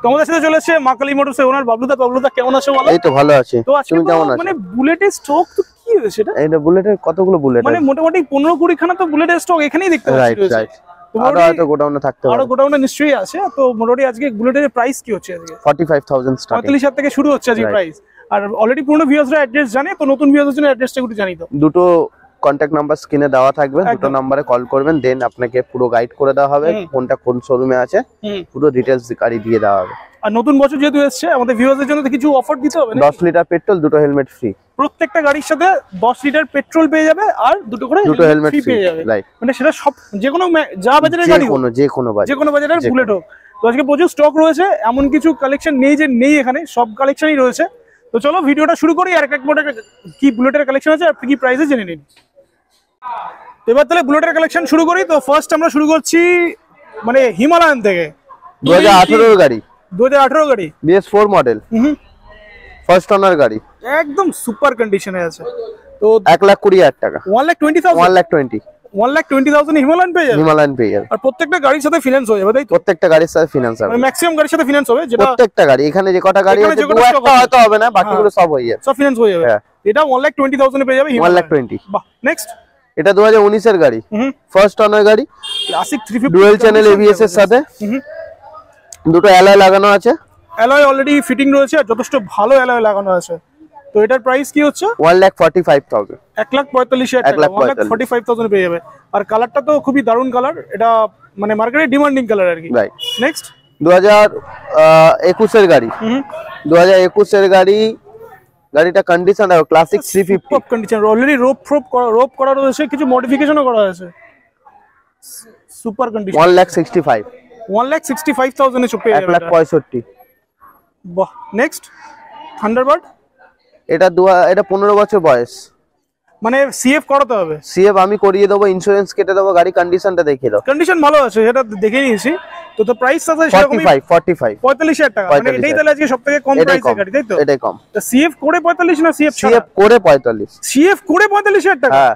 তোমাদের সাথে চলে এসেছে মা কালী মোটরসের ওনার বাবলুদা। বাবলুদা কেমন আছো বলো? এই তো ভালো আছি, তুমি কেমন আছো? মানে বুলেটের স্টক তো কি হয়েছে এটা? এইটা বুলেটের কতগুলো বুলেট মানে মোটামুটি 15-20 খানা তো বুলেটের স্টক এখানেই দেখতে পাচ্ছি। রাইট রাইট, আরো হয়তো গোডাউনে থাকতে পারে। আরো গোডাউনে নিশ্চয়ই আছে। তো মোটামুটি আজকে বুলেটের প্রাইস কি হচ্ছে আজকে? 45,000 স্টার্টিং, 45,000 থেকে শুরু হচ্ছে আজকে প্রাইস। আর অলরেডি পুরনো ভিউয়ার্সরা অ্যাড্রেস জানে, তো নতুন ভিউয়ারদের জন্য অ্যাড্রেসটা একটু জানিয়ে দাও। দুটো কন্টাক্ট নাম্বার স্ক্রিনে দেওয়া থাকবে, দুটো নম্বরে কল করবেন, দেন আপনাকে পুরো গাইড করে দেওয়া হবে কোনটা কোন শোরুমে আছে, পুরো ডিটেইলস গাড়ি দিয়ে দেওয়া হবে। আর নতুন বছর যেহেতু এসেছে, আমাদের ভিউয়ারদের জন্য কিছু অফার দিতে হবে। 10 লিটার পেট্রোল, দুটো হেলমেট ফ্রি। প্রত্যেকটা গাড়ির সাথে 10 লিটার পেট্রোল পেয়ে যাবে আর দুটো হেলমেট ফ্রি পেয়ে যাবে। রাইট, মানে সেটা সব যেকোনো যা বাজারের গাড়ি, যেকোনো বাজারের বুলেট হোক। তো আজকে প্রচুর স্টক রয়েছে, এমন কিছু কালেকশন নেই যে নেই, এখানে সব কালেকশনই রয়েছে। তো চলো ভিডিওটা শুরু করি, আর এক মডেল কি বুলেটের কালেকশন আছে আর কি প্রাইসে জেনে নিন। এবার তাহলে বুলেটের কালেকশন শুরু করি। তো ফার্স্ট আমরা শুরু করছি মানে হিমালয়ান থেকে। 2018 গাড়ি, 2018 গাড়ি, BS4 মডেল, ফার্স্ট ওনার গাড়ি, একদম সুপার কন্ডিশনে আছে। তো 1,20,000 টাকা, 1,20,000, 1,20,000 হিমালয়ান পেয়ে যাবে। হিমালয়ান পেয়ে যাবে। আর প্রত্যেকটা গাড়ির সাথে ফিনান্স হয়ে যাবে, তাই তো? প্রত্যেকটা গাড়ির সাথে ফিনান্স হবে, মানে ম্যাক্সিমাম গাড়ির সাথে ফিনান্স হবে। যেটা প্রত্যেকটা গাড়ি, এখানে যে কটা গাড়ি আছে দু একটা হয়তো হবে না, বাকিগুলো সব হয়ে যাবে, সব ফিনান্স হয়ে যাবে। এটা 1,20,000 এ পেয়ে যাবে, 1,20,000। বাহ। নেক্সট, এটা 2019 এর গাড়ি, ফার্স্ট ওনার গাড়ি, ক্লাসিক 350, ডুয়াল চ্যানেল ABS এর সাথে, দুটো অ্যালয় লাগানো আছে। অ্যালয় অলরেডি ফিটিং রয়েছে আর যথেষ্ট ভালো অ্যালয় লাগানো আছে। তো এটার প্রাইস কি হচ্ছে? 1,45,000, 1,45,000 টাকা, 1,45,000 পেয়ে যাবে। আর কালারটা তো খুবই দারুণ কালার, এটা মানে মার্কেটে ডিমান্ডিং কালার আর কি। রাইট। নেক্সট, 2021 এর গাড়ি, 2021 এর গাড়ি, গাড়িটা কন্ডিশন আর ক্লাসিক 350 টপ কন্ডিশন, অলরেডি রোপ করা রয়েছে, কিছু মডিফিকেশনও করা হয়েছে। সুপার কন্ডিশন, 1,65,000, 1,65,000 এ পেয়ে যাবে। 1,65,000। বাহ। নেক্সট, থান্ডারবার্ড, এটা 15 বছর বয়স, মানে সিএফ করাতে হবে। সিএফ আমি করিয়ে দেবো, ইন্স্যুরেন্স কেটে দেবো, গাড়ি কন্ডিশনটা দেখিয়ে দাও। কন্ডিশন ভালো আছে, এটা দেখে নিয়েছি। তো প্রাইস আছে সেরকমই 45,000 টাকা। মানে এটাই তাহলে আজকে সবথেকে কম প্রাইসের গাড়ি, তাই তো? এটাই কম। তো সিএফ করে 45 না সিএফ ছাড়া? সিএফ করে 45, সিএফ করে 45,000 টাকা। হ্যাঁ,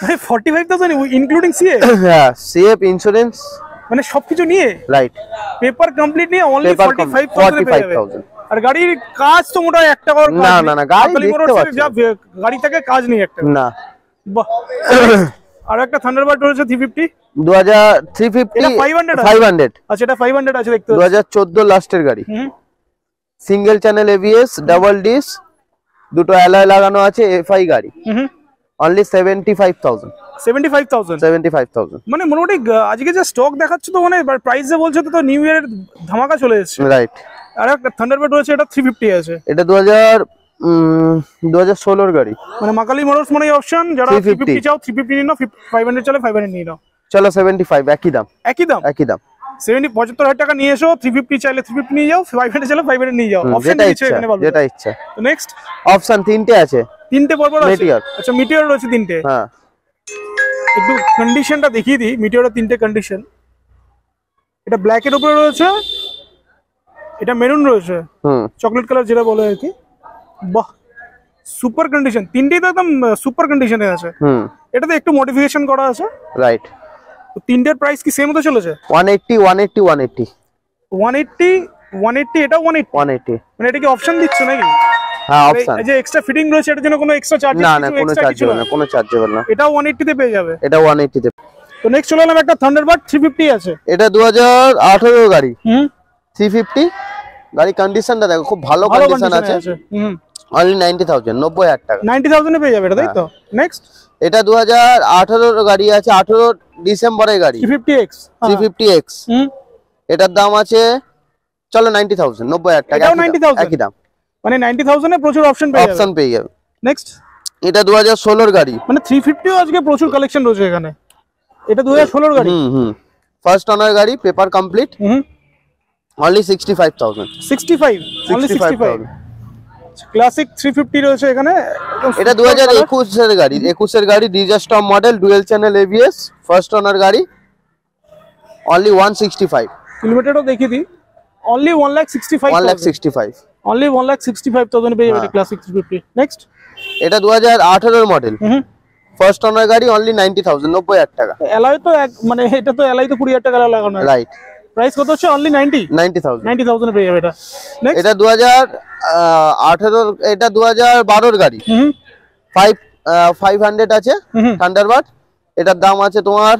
মানে 45,000 ইনক্লুডিং সিএফ। হ্যাঁ, সিএফ ইন্স্যুরেন্স মানে সবকিছু নিয়ে, রাইট, পেপার কমপ্লিট নিয়ে অনলি 45,000 আর গাড়ির কাজ তো মোটা একটা করে না না না, গাড়ি দেখতে পাচ্ছি, গাড়ি থেকে কাজ নেই একটা না। বাহ। আর একটা থান্ডারবার্ড রয়েছে 350, 500। আচ্ছা, এটা 500 আছে দেখতে। 2014 লাস্টের গাড়ি, single channel ABS, double dish, দুটো অ্যালয় লাগানো আছে, FI গাড়ি, অনলি 75,000। মানে মোটামুটি আজকে যে স্টক দেখাচ্ছে তো মানে প্রাইস যে বলছে তো নিউ ইয়ারের ধামাকা চলে এসেছে। রাইট। আর একটা থান্ডারবার্ড রয়েছে, এটা 350 আছে। এটা 2016 এর গাড়ি, মানে মা কালী মোটরস মানে অপশন, যারা 350 চাও 350 নিয়ে নাও, 500 চলে 500 নিয়ে নাও। চলো 75, একই দাম, একই দাম। 75,000 টাকা নিয়ে এসো, 350 চাইলে 350 নিয়ে যাও, 500 চাইলে 500 নিয়ে যাও। অপশন দিয়েছে এখানে, বলো যেটা ইচ্ছা। তো নেক্সট, অপশন তিনটে আছে, তিনটে পরপর আছে। মিটিওর, আচ্ছা, মিটিওর রয়েছে তিনটে। হ্যাঁ, একটু কন্ডিশনটা দেখিয়ে দিই। মিটিওরের তিনটে কন্ডিশন, এটা ব্ল্যাক এর উপরে রয়েছে, এটা মেরুন রয়েছে, চকলেট কালার যেটা বলে আর কি। বাহ, সুপার কন্ডিশন, তিনটেই তো একদম সুপার কন্ডিশনে আছে। এটাতে একটু মডিফিকেশন করা আছে। রাইট। তো তিনটের প্রাইস কি সেম হতে চলেছে? 180, 180, 180, 180, 180, এটা 180। মানে এটা কি অপশন দিচ্ছ নাকি? হ্যাঁ, অপশন। এই যে এক্সট্রা ফিটিং রয়েছে, এটার জন্য কোনো এক্সট্রা চার্জ? না না, কোনো চার্জ হবে না, কোনো চার্জ হবে না। এটাও 180 তে পেয়ে যাবে, এটা 180 তে। তো নেক্সট চলে এলাম একটা থান্ডারবার্ড 350 আছে। এটা 2018 গাড়ি, 350 গাড়ি, কন্ডিশনটা দেখো খুব ভালো কন্ডিশন আছে। অনলি 90,000, 90,000 টাকা, 90,000 এ পেয়ে যাবে এটা, তাই তো? নেক্সট, এটা 2018 গাড়ি আছে, 18 ডিসেম্বরের গাড়ি, 350X। এটার দাম আছে, চলো 90,000, 90,000 টাকা, একই দাম। মানে 90,000 এ প্রচুর অপশন পেয়ে যাবে। নেক্সট, এটা 2016 গাড়ি, মানে 350 আজকে প্রচুর কালেকশন রয়েছে এখানে। এটা 2016 গাড়ি, ফার্স্ট ওনার গাড়ি, paper complete, only 65,000। 65, only 65। Classic 350 রয়েছে এখানে। এটা 2021 এর গাড়ি, 21 এর গাড়ি, disaster model, dual channel ABS, first owner গাড়ি, অনলি 165। কিলোমিটারও দেখিয়ে দিই, অনলি 1,65,000, অনলি 1,65,000 পেয়ে যাবে ক্লাসিক 350। নেক্সট, এটা 2018 এর মডেল, ফার্স্ট ওনার গাড়ি, অনলি 90,000, 90,000 টাকা। অ্যালয় তো মানে এটা তো অ্যালয় তো 20,000 টাকা লাগানো আছে। রাইট। প্রাইস কত হচ্ছে? অনলি 90,000 পেয়ে যাবে এটা। এটা 2018 এটা 2012 এর গাড়ি। 500 আছে থান্ডারবার্ড। এটার দাম আছে তোমার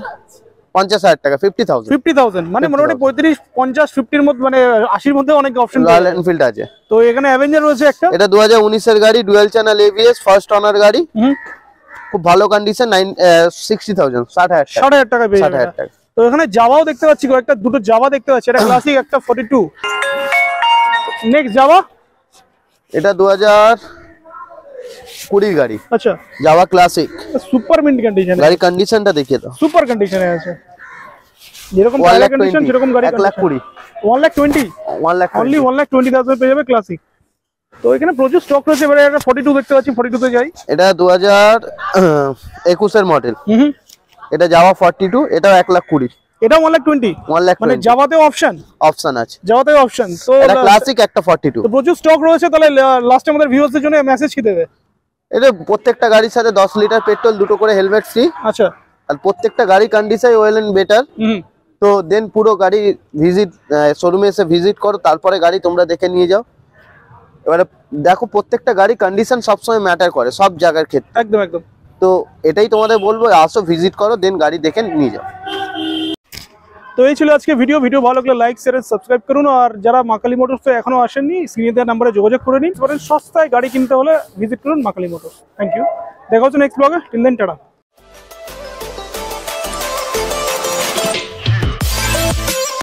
50,000 টাকা। 50,000 মানে মোটামুটি 35, 50, 50 এর মধ্যে, মানে 80 এর মধ্যে অনেক অপশন রয়্যাল এনফিল্ড আছে। তো এখানে অ্যাভেঞ্জার রয়েছে একটা। এটা 2019 এর গাড়ি, dual channel ABS, first owner গাড়ি, খুব ভালো কন্ডিশন। 60,000 60,000 টাকা পেয়ে যাবে। 60,000 টাকা। তো এখানে জাভাও দেখতে পাচ্ছি, কয়েকটা দুটো জাভা দেখতে পাচ্ছি, এটা ক্লাসিক, একটা 42। নেক্সট জাভা, এটা 2020 গাড়ি। আচ্ছা, Java classic, super mint condition. গাড়ি কন্ডিশনটা দেখিয়ে দাও। সুপার কন্ডিশনে আছে, যেরকম টায়ার কন্ডিশন সেরকম গাড়ি। 1,20,000 1,20,000 অনলি 1,20,000 পেয়ে যাবে ক্লাসিক। তো এখানে প্রচুর স্টক রয়েছে। এবারে একটা 42 দেখতে পাচ্ছি, 42 তে যাই। এটা 2021 এর মডেল। এটা জাভা 42, এটাও 1,20,000। এটাও 1,20,000 মানে জাভাতেও অপশন আছে। জাভাতেও অপশন। তো এটা ক্লাসিক একটা 42। তো প্রচুর স্টক রয়েছে। তাহলে লাস্টে আমাদের ভিউয়ার্সদের জন্য মেসেজ কি দেবে? এটা প্রত্যেকটা গাড়ির সাথে 10 লিটার পেট্রোল, দুটো করে হেলমেট ফ্রি। আচ্ছা, আর প্রত্যেকটা গাড়ি কন্ডিশন ওয়েল এন্ড বেটার। তো দেন পুরো গাড়ি ভিজিট, শোরুমে এসে ভিজিট করো, তারপরে গাড়ি তোমরা দেখে নিয়ে যাও। এবারে দেখো, প্রত্যেকটা গাড়ি কন্ডিশন সবসময় ম্যাটার করে সব জায়গার ক্ষেত্রে। একদম একদম। তো এটাই তোমাদের বলবো, আসো ভিজিট করো, দেন গাড়ি দেখে নিয়ে যাও। তো এই ছিল আজকে ভিডিও ভালো লাগলে লাইক, শেয়ার, সাবস্ক্রাইব করুন। আর যারা মা কালী মোটরসে এখনো আসেননি, স্ক্রিনে দেওয়া নম্বরে যোগাযোগ করে নিন। সস্তায় গাড়ি কিনতে হলে ভিজিট করুন মা কালী মোটরস। Thank you. দেখা হচ্ছে নেক্সট ব্লগে। Till then, tata.